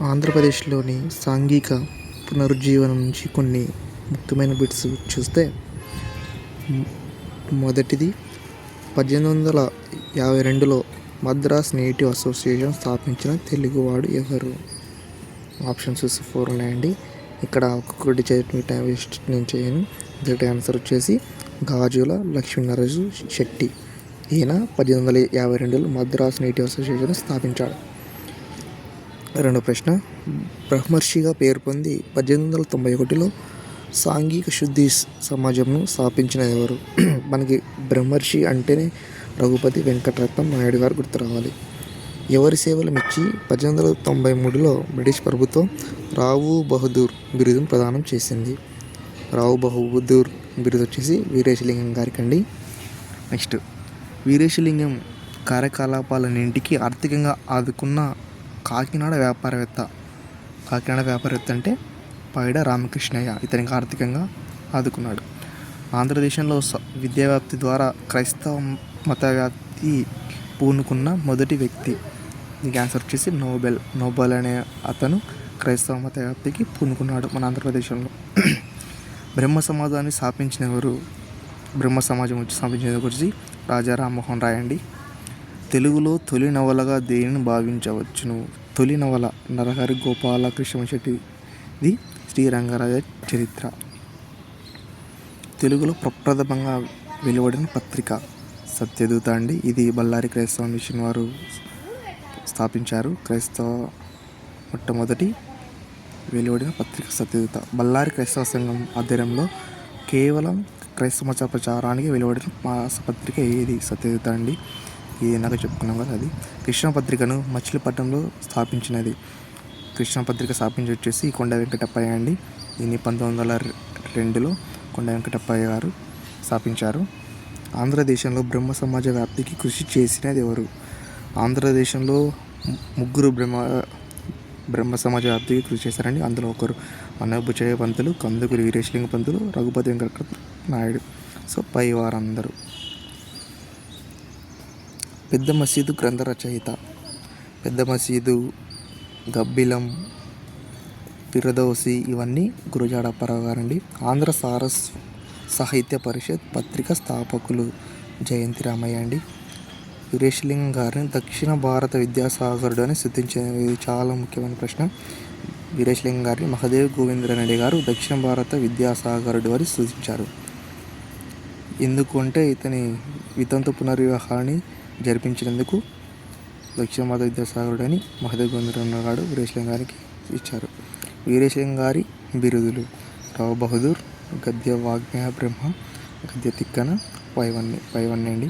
ఆంధ్రప్రదేశ్లోని సాంఘిక పునరుజ్జీవనం నుంచి కొన్ని ముఖ్యమైన బిట్స్ చూస్తే, మొదటిది 1852లో మద్రాస్ నేటివ్ అసోసియేషన్ స్థాపించిన తెలుగువాడు ఎవరు? ఆప్షన్స్ 4 ఉన్నాయండి. ఇక్కడ ఒక్కొక్కటి చదివి టైం వేస్ట్ నేను చేయను. మొదటి ఆన్సర్ వచ్చేసి గాజుల లక్ష్మీనరసు శెట్టి. ఈయన 1852లో మద్రాస్ నేటివ్ అసోసియేషన్ స్థాపించాడు. రెండో ప్రశ్న, బ్రహ్మర్షిగా పేరు పొంది 1891లో సాంఘిక శుద్ధి సమాజంను స్థాపించినది ఎవరు? మనకి బ్రహ్మర్షి అంటేనే రఘుపతి వెంకటరత్నం నాయుడు గారు గుర్తు రావాలి. ఎవరి సేవలు మెచ్చి 1893లో బ్రిటిష్ ప్రభుత్వం రావు బహదూర్ బిరుదును ప్రదానం చేసింది. రావు బహదూర్ బిరుదు వచ్చేసి వీరేశలింగం గారికి అండి. నెక్స్ట్, వీరేశలింగం కార్యకలాపాలన్నింటికి ఆర్థికంగా ఆదుకున్న కాకినాడ వ్యాపారవేత్త అంటే పైడ రామకృష్ణయ్య. ఇతనికి ఆర్థికంగా ఆదుకున్నాడు. ఆంధ్రదేశంలో విద్యావ్యాప్తి ద్వారా క్రైస్తవ మత వ్యాప్తి పూనుకున్న మొదటి వ్యక్తి. దీనికి ఆన్సర్ వచ్చేసి నోబెల్ అనే అతను క్రైస్తవ మత వ్యాప్తికి పూనుకున్నాడు మన ఆంధ్రప్రదేశంలో. బ్రహ్మ సమాజాన్ని స్థాపించిన ఎవరు? బ్రహ్మ సమాజం స్థాపించినది వచ్చి రాజా రామ్మోహన్ రాయ్ అండి. తెలుగులో తొలి నవలగా దేనిని భావించవచ్చును? తొలి నవల నరహరి గోపాలకృష్ణ శెట్టిది శ్రీరంగరాజ చరిత్ర. తెలుగులో ప్రప్రథమంగా వెలువడిన పత్రిక సత్యదూత అండి. ఇది బళ్ళారి క్రైస్తవ మిషన్ వారు స్థాపించారు. క్రైస్తవ మొట్టమొదటి వెలువడిన పత్రిక సత్యదూత. బళ్ళారి క్రైస్తవ సంఘం ఆధ్వర్యంలో కేవలం క్రైస్తవ మత ప్రచారానికి వెలువడిన మాసపత్రిక ఏది? సత్యదూత అండి. ఇది ఇందాక చెప్పుకున్నాం కదా, అది. కృష్ణ పత్రికను మచిలీపట్నంలో స్థాపించినది. కృష్ణ పత్రిక స్థాపించి వచ్చేసి కొండ వెంకటప్పయ్య అండి. దీన్ని 1902లో కొండ వెంకటప్పయ్య గారు స్థాపించారు. ఆంధ్రదేశంలో బ్రహ్మ సమాజ వ్యాప్తికి కృషి చేసినది ఎవరు? ఆంధ్రదేశంలో ముగ్గురు బ్రహ్మ సమాజ వ్యాప్తికి కృషి చేశారండి. అందులో ఒకరు అన్నబుచ్చయ్య పంతులు, కందుకూరి వీరేశలింగ పంతులు, రఘుపతి వెంకట నాయుడు. సో పై వారందరూ. పెద్ద మసీదు గ్రంథ రచయిత. పెద్ద మసీదు, గబ్బిలం, ఫిరదౌసి ఇవన్నీ గురజాడ అప్పారావు గారండి. ఆంధ్ర సాహిత్య పరిషత్ పత్రిక స్థాపకులు జయంతి రామయ్య అండి. వీరేశలింగం గారిని దక్షిణ భారత విద్యాసాగరుడు అని స్తుతించేది. ఇది చాలా ముఖ్యమైన ప్రశ్న. వీరేశలింగం గారిని మహదేవ్ గోవిందరెడ్డి గారు దక్షిణ భారత విద్యాసాగరుడు అని స్తుతించారు. ఎందుకు అంటే ఇతని వితంతు పునర్వివాహాన్ని జరిపించినందుకు దక్షిణ భారత విద్యాసాగరుడు అని మహదేవ్ గోవిందరెడ్డి గారు వీరేశలింగం గారికి ఇచ్చారు. వీరేశలింగం గారి బిరుదులు: రావు బహదూర్, గద్య వాగ్మయ బ్రహ్మ, గద్య తిక్కన, పైవన్నీ అండి.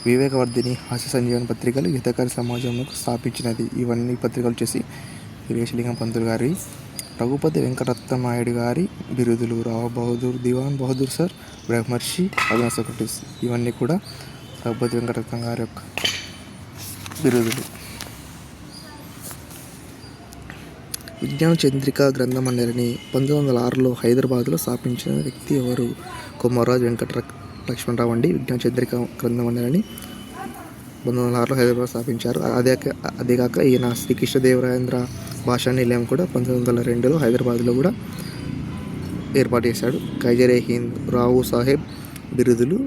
వివేకవర్ధిని, హాస్య సంజీవన పత్రికలు హితకర సమాజంలో స్థాపించినది. ఇవన్నీ పత్రికలు వచ్చేసి వీరేశలింగం పంతులు గారి. రఘుపతి వెంకటరత్నం నాయుడు గారి బిరుదులు: రావు బహదూర్, దివాన్ బహదూర్ సర్, బ్రహ్మర్షి, అభినవ సోక్రటీస్. ఇవన్నీ కూడా రఘుపతి వెంకటరత్నం గారి యొక్క బిరుదులు. విజ్ఞాన చంద్రిక గ్రంథ మండలిని 1906లో హైదరాబాద్లో స్థాపించిన వ్యక్తి ఎవరు? కొమర్రాజు వెంకట లక్ష్మణరావు అండి. విజ్ఞాన చంద్రిక గ్రంథ మండలిని 1906లో హైదరాబాద్ స్థాపించారు. అదే కాక ఈయన శ్రీకృష్ణదేవరాయేంద్ర భాషా నిలయం కూడా 1902లో హైదరాబాద్లో కూడా ఏర్పాటు చేశాడు. కైజరే హింద్, రావు సాహెబ్ బిరుదులు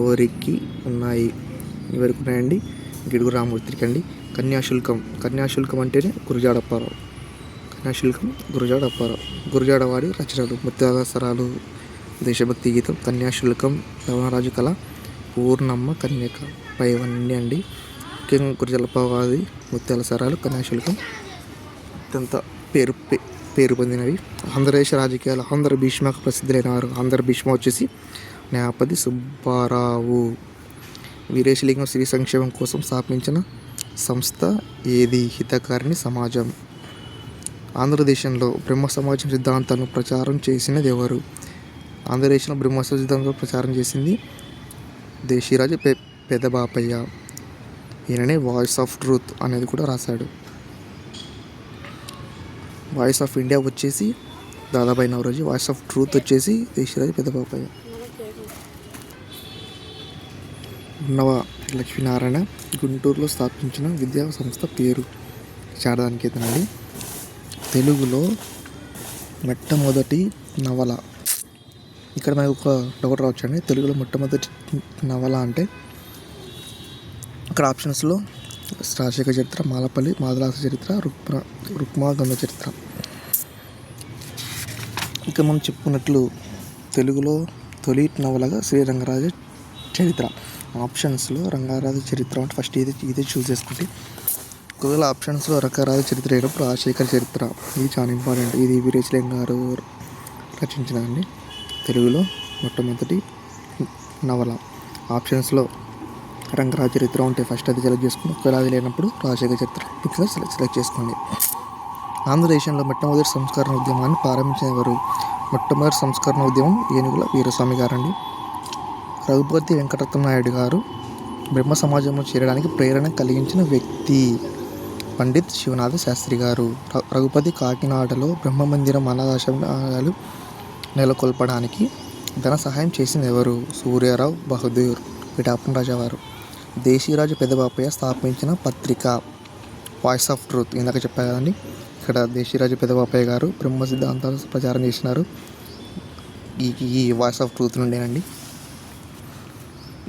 ఎవరికి ఉన్నాయండి? గిడుగు రామూర్తికి అండి. కన్యాశుల్కం అంటేనే గురజాడ అప్పారావు. గురజాడ వాడి రచనలు: ముత్యాల సరాలు, దేశభక్తి గీతం, కన్యాశుల్కం, లవణరాజు కళ, పూర్ణమ్మ కన్యక. పైవన్నీ అండి. ముఖ్యంగా గురజాడవాది ముత్యాల సరాలు, కన్యాశుల్కం అత్యంత పేరు పొందినవి. ఆంధ్రదేశ రాజకీయాలు ఆంధ్ర భీష్మకు ప్రసిద్ధులైన వారు. ఆంధ్ర భీష్మ వచ్చేసి న్యాపతి సుబ్బారావు. వీరేశలింగం స్త్రీ సంక్షేమం కోసం స్థాపించిన సంస్థ ఏది? హితకారిణి సమాజం. ఆంధ్రదేశంలో బ్రహ్మ సమాజం సిద్ధాంతాలను ప్రచారం చేసినది ఎవరు? ఆంధ్రదేశంలో బ్రహ్మ సిద్ధాంతాలను ప్రచారం చేసింది దేశీరాజు పెదబాపయ్య. ఈయననే వాయిస్ ఆఫ్ ట్రూత్ అనేది కూడా రాశాడు. వాయిస్ ఆఫ్ ఇండియా వచ్చేసి Dadabhai Naoroji. Voice of truth వచ్చేసి దేశీరాజు పెదబాపయ్య. ఉన్నవ లక్ష్మీనారాయణ గుంటూరులో స్థాపించిన విద్యా సంస్థ పేరు? శారదానికేతన్ అండి. తెలుగులో మొట్టమొదటి నవల. ఇక్కడ మనకు ఒక డౌట్ రావచ్చండి, తెలుగులో మొట్టమొదటి నవల అంటే ఇక్కడ ఆప్షన్స్లో రాజశేఖర చరిత్ర, మాలపల్లి మాధవదాస చరిత్ర, రుక్మాగంధ చరిత్ర. ఇక మనం చెప్పుకున్నట్లు తెలుగులో తొలి నవలగా శ్రీరంగరాజ చరిత్ర. ఆప్షన్స్లో రంగరాజ చరిత్ర అంటే ఫస్ట్ ఇదే చూస్ చేసుకుంటే, ఒకవేళ ఆప్షన్స్లో రంగరాజ చరిత్ర అయినప్పుడు రాజశేఖర చరిత్ర. ఇది చాలా ఇంపార్టెంట్. ఇది వీరేశలింగం గారు రచించినదండి. తెలుగులో మొట్టమొదటి నవల. ఆప్షన్స్లో రంగరాజ చరిత్ర ఉంటే ఫస్ట్ అది సెలెక్ట్ చేసుకోండి. ఒకవేళ అది లేనప్పుడు రాజశేఖర చరిత్ర పిక్లో సెలెక్ట్ చేసుకోండి. ఆంధ్రదేశంలో మొట్టమొదటి సంస్కరణ ఉద్యమాన్ని ప్రారంభించిన ఎవరు? మొట్టమొదటి సంస్కరణ ఉద్యమం ఏనుగుల వీరస్వామి గారండి. రఘుపతి వెంకటరత్న నాయుడు గారు బ్రహ్మ సమాజంలో చేరడానికి ప్రేరణ కలిగించిన వ్యక్తి పండిత్ శివనాథ శాస్త్రి గారు. రఘుపతి కాకినాడలో బ్రహ్మమందిరం అనాథాశ్రమాలు నెలకొల్పడానికి ధన సహాయం చేసింది ఎవరు? సూర్యారావు బహదూర్ పిఠాపురం రాజావారు. దేశీరాజు పెదబాపయ్య స్థాపించిన పత్రిక వాయిస్ ఆఫ్ ట్రూత్. ఇందాక చెప్పా కదండి, ఇక్కడ దేశీరాజు పెదబాపయ్య గారు బ్రహ్మ సిద్ధాంతాలు ప్రచారం చేసినారు ఈ వాయిస్ ఆఫ్ ట్రూత్ నుండేనండి.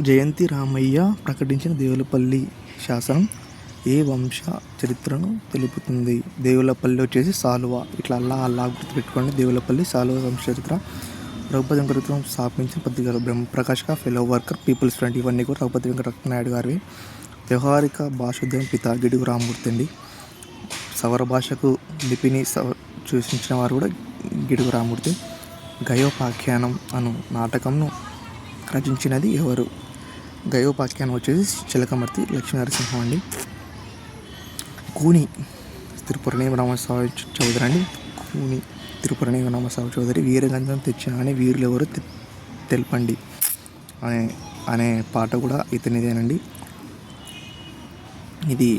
జయంతి రామయ్య ప్రకటించిన దేవులపల్లి శాసనం ఏ వంశ చరిత్రను తెలుపుతుంది? దేవులపల్లి వచ్చేసి సాలువ. ఇట్లా అల్లా గుర్తుపెట్టుకోండి. దేవులపల్లి సాలువ వంశ చరిత్ర. రఘుపతి వెంకటరత్నం స్థాపించిన పత్రికలు బ్రహ్మప్రకాశ్ ఫెలో వర్కర్, పీపుల్స్ ఫ్రంట్. ఇవన్నీ కూడా రఘుపతి వెంకటరత్న నాయుడు గారివి. వ్యవహారిక భాషోద్యమం పిత గిడుగు రామమూర్తి అండి. సవర భాషకు లిపిని సూచించిన వారు కూడా గిడుగు రామమూర్తి. గయోపాఖ్యానం అను నాటకంను రచించినది ఎవరు? గయోపాఖ్యానం వచ్చేసి చిలకమర్తి లక్ష్మీనరసింహం అండి. కూని తిరుపురనేమి రామస్వామి చౌదరి అండి. కూని తిరుపురనేమి రామస్వామి చౌదరి. వీరగంధం తెచ్చిన అని వీరులు ఎవరు తెలపండి అనే పాట కూడా ఇతనిదేనండి. ఇది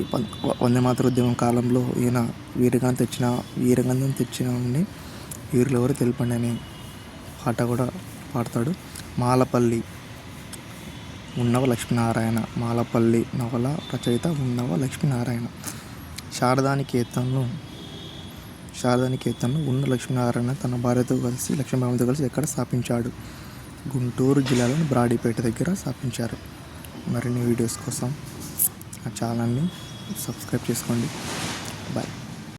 వందే మాతర ఉద్యమం కాలంలో ఈయన వీరగంధం తెచ్చిన వీరులు ఎవరు తెలపండి అనే పాట కూడా పాడతాడు. మాలపల్లి ఉన్నవ లక్ష్మీనారాయణ. మాలపల్లి నవల రచయిత ఉన్నవ లక్ష్మీనారాయణ. శారదానికేతన్ను ఉన్న లక్ష్మీనారాయణ తన భార్యతో కలిసి లక్ష్మీబాబుతో కలిసి ఎక్కడ స్థాపించాడు? గుంటూరు జిల్లాలోని బ్రాడీపేట దగ్గర స్థాపించారు. మరిన్ని వీడియోస్ కోసం ఆ ఛానల్ని సబ్స్క్రైబ్ చేసుకోండి. బాయ్.